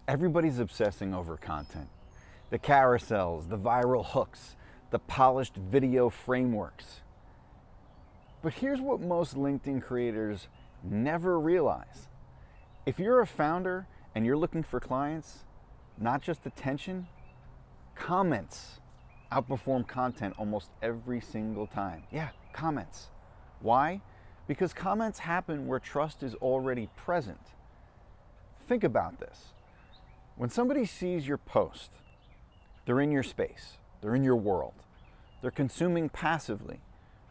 Everybody's obsessing over content. The carousels, the viral hooks, the polished video frameworks. But here's what most LinkedIn creators never realize. If you're a founder and you're looking for clients, not just attention, comments outperform content almost every single time. Yeah, comments. Why? Because comments happen where trust is already present. Think about this. When somebody sees your post, they're in your space, they're in your world, they're consuming passively,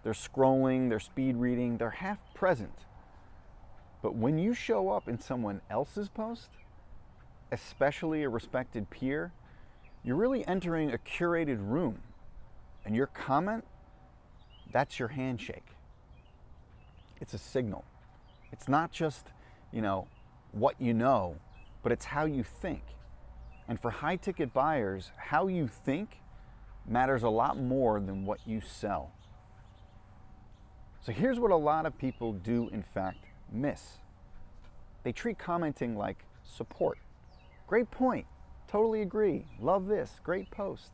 they're scrolling, they're speed reading, they're half present. But when you show up in someone else's post, especially a respected peer, you're really entering a curated room. And your comment, that's your handshake. It's a signal. It's not just, what you know, but it's how you think. And for high ticket buyers, how you think matters a lot more than what you sell. So here's what a lot of people do in fact miss. They treat commenting like support. Great point. Totally agree. Love this. Great post.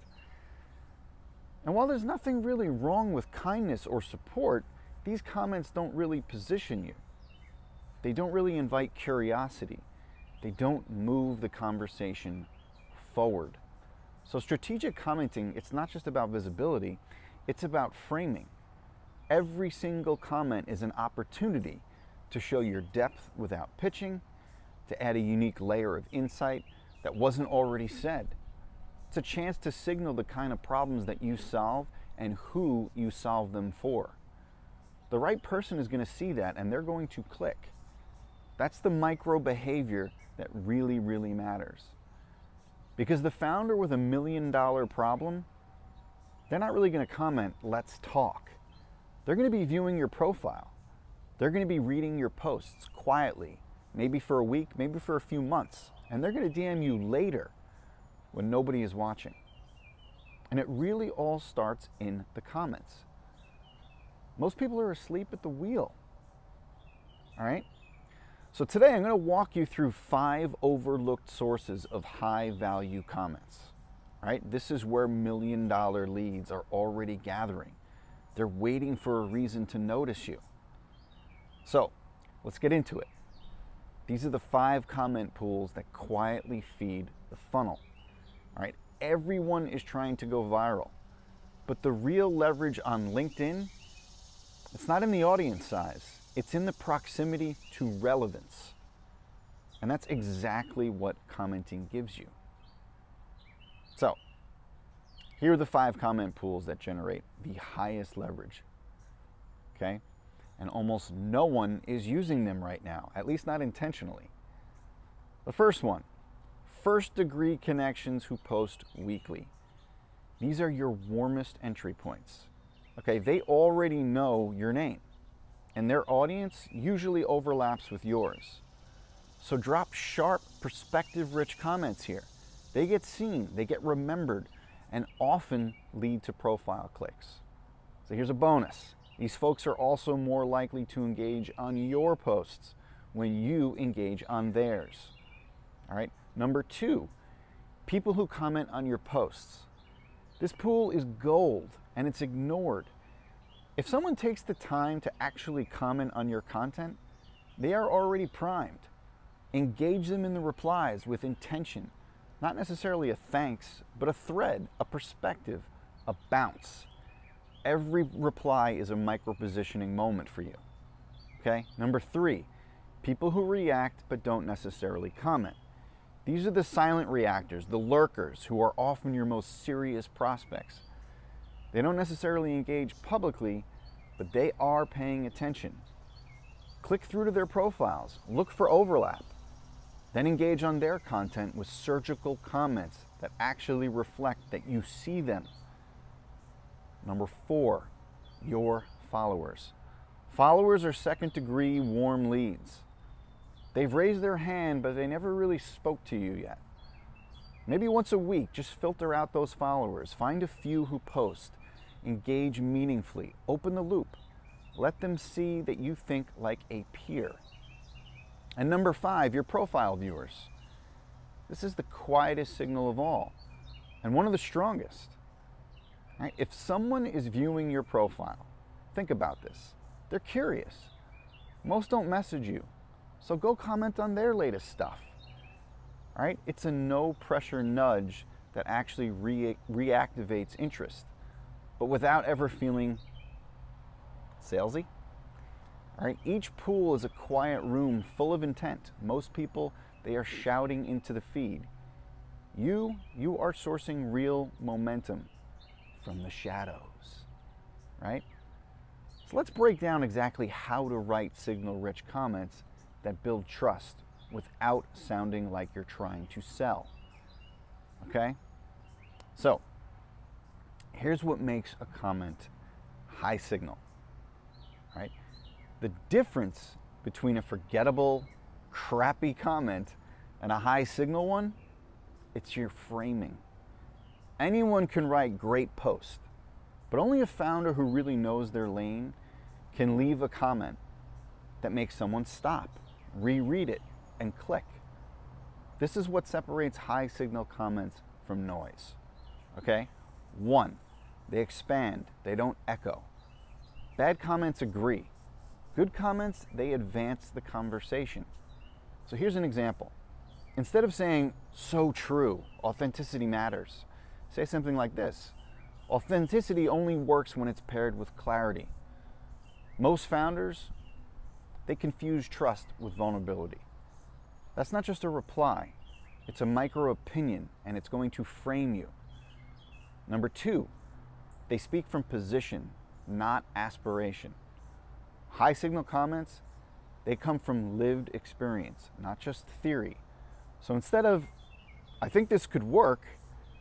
And while there's nothing really wrong with kindness or support, these comments don't really position you. They don't really invite curiosity. They don't move the conversation forward. So strategic commenting, it's not just about visibility, it's about framing. Every single comment is an opportunity to show your depth without pitching, to add a unique layer of insight that wasn't already said. It's a chance to signal the kind of problems that you solve and who you solve them for. The right person is going to see that and they're going to click. That's the micro behavior that really, really matters. Because the founder with $1 million problem, they're not really going to comment, "Let's talk." They're going to be viewing your profile. They're going to be reading your posts quietly, maybe for a week, maybe for a few months. And they're going to DM you later when nobody is watching. And it really all starts in the comments. Most people are asleep at the wheel. All right? So today I'm going to walk you through 5 overlooked sources of high value comments. All right? This is where $1 million leads are already gathering. They're waiting for a reason to notice you. So let's get into it. These are the 5 comment pools that quietly feed the funnel. All right, everyone is trying to go viral, but the real leverage on LinkedIn, it's not in the audience size, it's in the proximity to relevance. And that's exactly what commenting gives you. So, here are the 5 comment pools that generate the highest leverage. Okay? And almost no one is using them right now, at least not intentionally. The first one, first degree connections who post weekly. These are your warmest entry points. Okay, they already know your name, and their audience usually overlaps with yours. So drop sharp, perspective-rich comments here. They get seen, they get remembered, and often lead to profile clicks. So here's a bonus. These folks are also more likely to engage on your posts when you engage on theirs. All right. Number 2, people who comment on your posts. This pool is gold and it's ignored. If someone takes the time to actually comment on your content, they are already primed. Engage them in the replies with intention, not necessarily a thanks, but a thread, a perspective, a bounce. Every reply is a micro-positioning moment for you. Okay? Number 3, people who react but don't necessarily comment. These are the silent reactors, the lurkers, who are often your most serious prospects. They don't necessarily engage publicly, but they are paying attention. Click through to their profiles, look for overlap, then engage on their content with surgical comments that actually reflect that you see them. Number 4, your followers. Followers are second-degree warm leads. They've raised their hand, but they never really spoke to you yet. Maybe once a week, just filter out those followers. Find a few who post. Engage meaningfully. Open the loop. Let them see that you think like a peer. And number 5, your profile viewers. This is the quietest signal of all, and one of the strongest. Right? If someone is viewing your profile, think about this. They're curious. Most don't message you, so go comment on their latest stuff. Right? It's a no pressure nudge that actually reactivates interest, but without ever feeling salesy. All right? Each pool is a quiet room full of intent. Most people, they are shouting into the feed. You are sourcing real momentum from the shadows, right? So let's break down exactly how to write signal-rich comments that build trust without sounding like you're trying to sell, okay? So here's what makes a comment high signal, right? The difference between a forgettable, crappy comment and a high signal one, it's your framing. Anyone can write great posts, but only a founder who really knows their lane can leave a comment that makes someone stop, reread it, and click. This is what separates high signal comments from noise, okay? 1, they expand, they don't echo. Bad comments agree. Good comments, they advance the conversation. So here's an example. Instead of saying, so true, authenticity matters, say something like this: authenticity only works when it's paired with clarity. Most founders, they confuse trust with vulnerability. That's not just a reply, it's a micro opinion, and it's going to frame you. Number 2, they speak from position, not aspiration. High signal comments, they come from lived experience, not just theory. So instead of, I think this could work,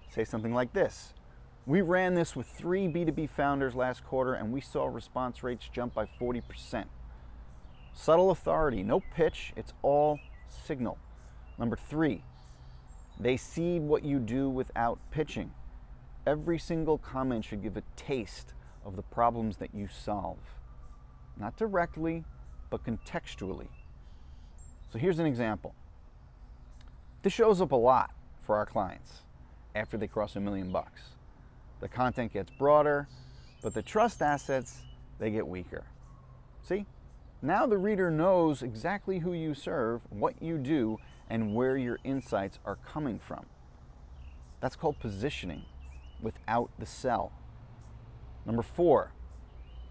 say something like this: we ran this with 3 B2B founders last quarter and we saw response rates jump by 40%. Subtle authority, no pitch, it's all signal. Number 3, they seed what you do without pitching. Every single comment should give a taste of the problems that you solve. Not directly, but contextually. So here's an example. This shows up a lot for our clients after they cross $1 million. The content gets broader, but the trust assets, they get weaker. See? Now the reader knows exactly who you serve, what you do, and where your insights are coming from. That's called positioning without the sell. Number 4,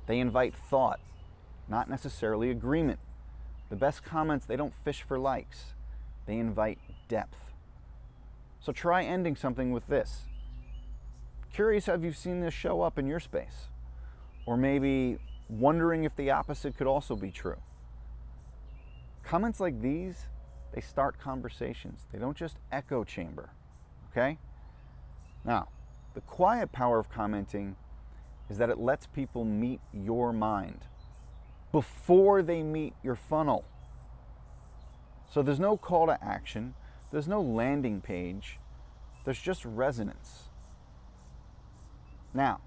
they invite thought, not necessarily agreement. The best comments, they don't fish for likes. They invite depth. So try ending something with this: curious, have you seen this show up in your space? Or maybe wondering if the opposite could also be true. Comments like these, they start conversations. They don't just echo chamber, okay? Now, the quiet power of commenting is that it lets people meet your mind before they meet your funnel. So there's no call to action, there's no landing page, there's just resonance. Now,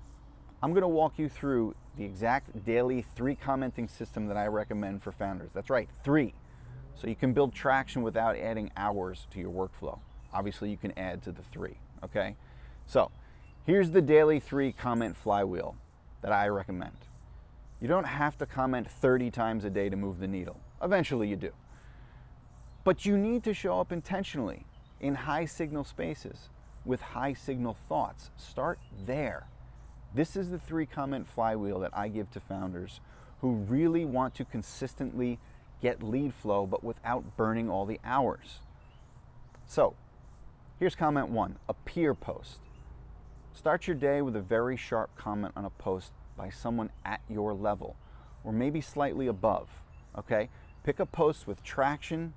I'm going to walk you through the exact daily 3 commenting system that I recommend for founders. That's right, 3. So you can build traction without adding hours to your workflow. Obviously, you can add to the 3, okay? So here's the daily 3 comment flywheel that I recommend. You don't have to comment 30 times a day to move the needle. Eventually you do. But you need to show up intentionally in high signal spaces with high signal thoughts. Start there. This is the 3 comment flywheel that I give to founders who really want to consistently get lead flow, but without burning all the hours. So here's comment 1, a peer post. Start your day with a very sharp comment on a post by someone at your level, or maybe slightly above, okay? Pick a post with traction,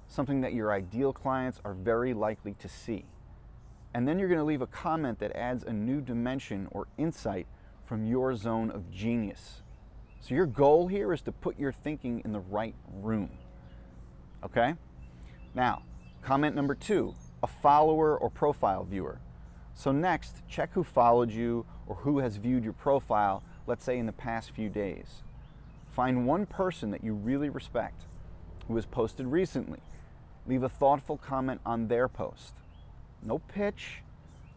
something that your ideal clients are very likely to see. And then you're going to leave a comment that adds a new dimension or insight from your zone of genius. So your goal here is to put your thinking in the right room, okay? Now, comment number 2, a follower or profile viewer. So next, check who followed you or who has viewed your profile, let's say in the past few days. Find one person that you really respect who has posted recently leave a thoughtful comment on their post. No pitch,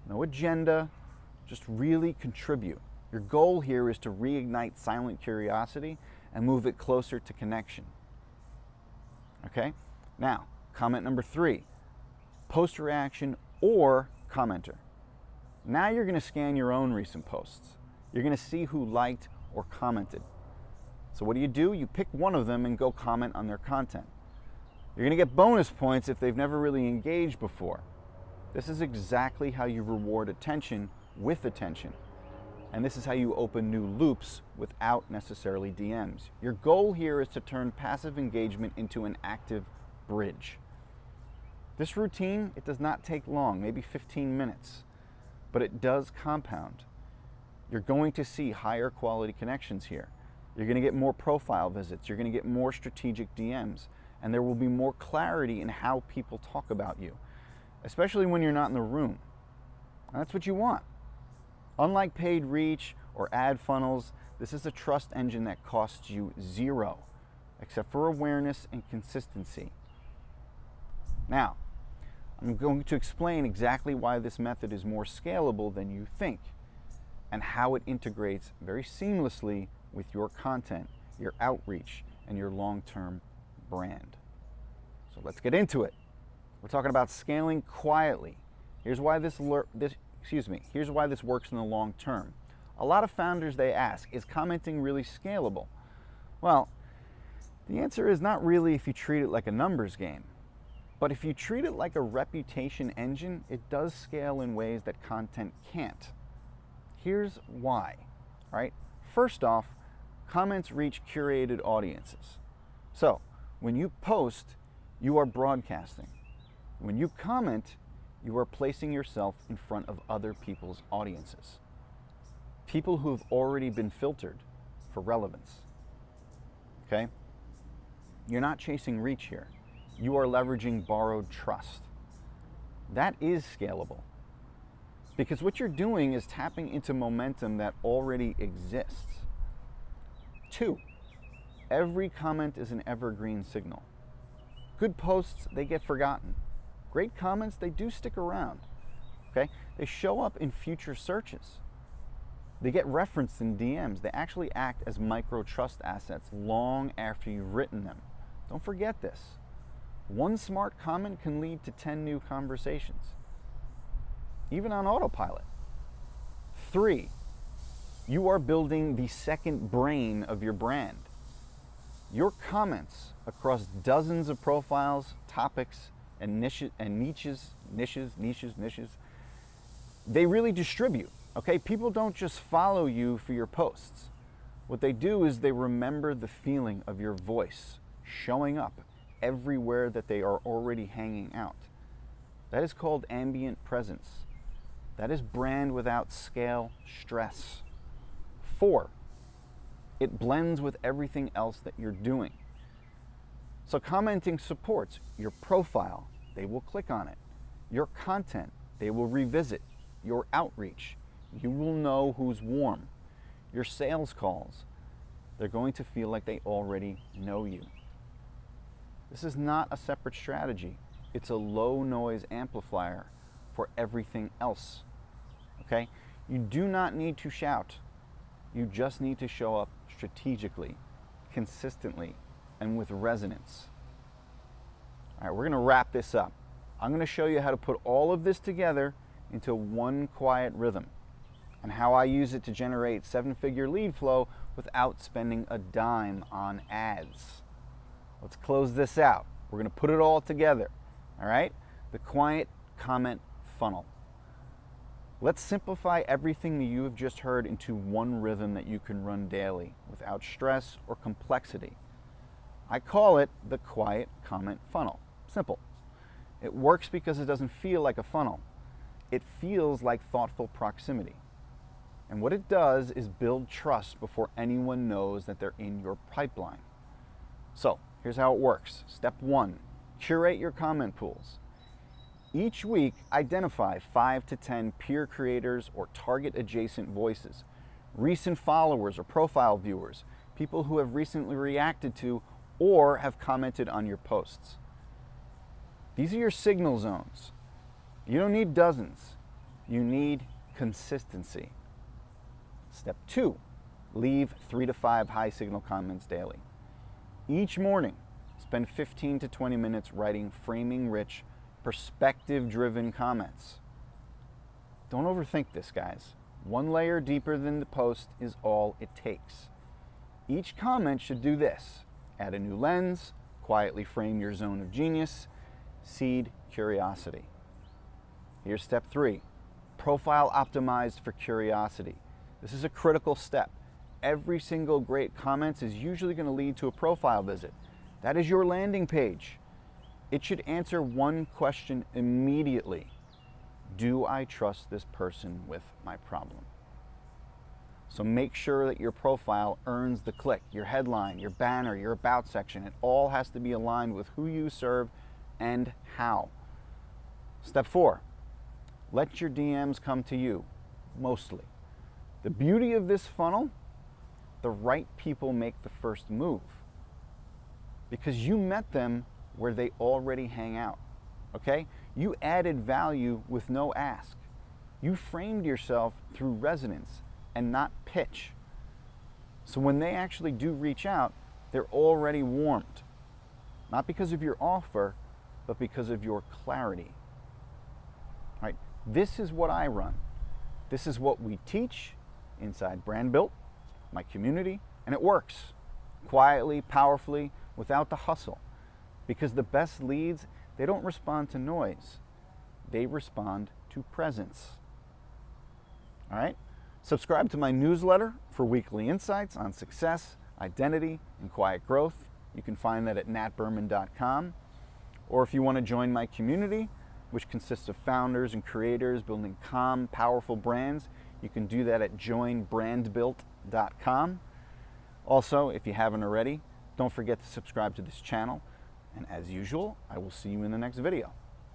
no agenda, just really contribute. Your goal here is to reignite silent curiosity and move it closer to connection. Okay? Now, comment number 3, post reaction or commenter. Now you're going to scan your own recent posts. You're going to see who liked or commented. So what do? You pick one of them and go comment on their content. You're going to get bonus points if they've never really engaged before. This is exactly how you reward attention with attention. And this is how you open new loops without necessarily DMs. Your goal here is to turn passive engagement into an active bridge. This routine, it does not take long, maybe 15 minutes, but it does compound. You're going to see higher quality connections here. You're going to get more profile visits. You're going to get more strategic DMs. And there will be more clarity in how people talk about you, especially when you're not in the room. And that's what you want. Unlike paid reach or ad funnels, this is a trust engine that costs you zero, except for awareness and consistency. Now, I'm going to explain exactly why this method is more scalable than you think, and how it integrates very seamlessly with your content, your outreach, and your long-term brand. So let's get into it. We're talking about scaling quietly. Here's why this works in the long term. A lot of founders, they ask, is commenting really scalable? Well, the answer is not really if you treat it like a numbers game. But if you treat it like a reputation engine, it does scale in ways that content can't. Here's why, right? First off, comments reach curated audiences. So, when you post, you are broadcasting. When you comment, you are placing yourself in front of other people's audiences. People who have already been filtered for relevance. Okay? You're not chasing reach here. You are leveraging borrowed trust. That is scalable. Because what you're doing is tapping into momentum that already exists. 2, every comment is an evergreen signal. Good posts, they get forgotten. Great comments, they do stick around. Okay? They show up in future searches. They get referenced in DMs. They actually act as micro trust assets long after you've written them. Don't forget this. One smart comment can lead to 10 new conversations, even on autopilot. 3, you are building the second brain of your brand. Your comments across dozens of profiles, topics, and niches, they really distribute, okay? People don't just follow you for your posts. What they do is they remember the feeling of your voice showing up everywhere that they are already hanging out. That is called ambient presence. That is brand without scale stress. 4, it blends with everything else that you're doing. So commenting supports your profile, they will click on it. Your content, they will revisit. Your outreach, you will know who's warm. Your sales calls, they're going to feel like they already know you. This is not a separate strategy. It's a low noise amplifier for everything else. Okay? You do not need to shout. You just need to show up strategically, consistently, and with resonance. All right, we're going to wrap this up. I'm going to show you how to put all of this together into one quiet rhythm, and how I use it to generate 7-figure lead flow without spending a dime on ads. Let's close this out. We're going to put it all together. All right? The quiet comment funnel. Let's simplify everything that you have just heard into one rhythm that you can run daily without stress or complexity. I call it the quiet comment funnel. Simple. It works because it doesn't feel like a funnel. It feels like thoughtful proximity. And what it does is build trust before anyone knows that they're in your pipeline. So, here's how it works. Step 1, curate your comment pools. Each week, identify 5 to 10 peer creators or target adjacent voices, recent followers or profile viewers, people who have recently reacted to or have commented on your posts. These are your signal zones. You don't need dozens. You need consistency. Step 2, leave 3 to 5 high signal comments daily. Each morning, spend 15 to 20 minutes writing framing-rich, perspective-driven comments. Don't overthink this, guys. One layer deeper than the post is all it takes. Each comment should do this: add a new lens, quietly frame your zone of genius, seed curiosity. Here's step 3, profile optimized for curiosity. This is a critical step. Every single great comment is usually going to lead to a profile visit. That is your landing page. It should answer one question immediately: do I trust this person with my problem? So make sure that your profile earns the click. Your headline, your banner, your about section, it all has to be aligned with who you serve and how. Step 4, let your DMs come to you, mostly. The beauty of this funnel, the right people make the first move because you met them where they already hang out, okay? You added value with no ask. You framed yourself through resonance and not pitch. So when they actually do reach out, they're already warmed, not because of your offer, but because of your clarity. Right? This is what I run. This is what we teach inside Brand Built, my community, and it works quietly, powerfully, without the hustle. Because the best leads, they don't respond to noise. They respond to presence. All right? Subscribe to my newsletter for weekly insights on success, identity, and quiet growth. You can find that at natberman.com. Or if you want to join my community, which consists of founders and creators building calm, powerful brands, you can do that at joinbrandbuilt.com. Also, if you haven't already, don't forget to subscribe to this channel. And as usual, I will see you in the next video.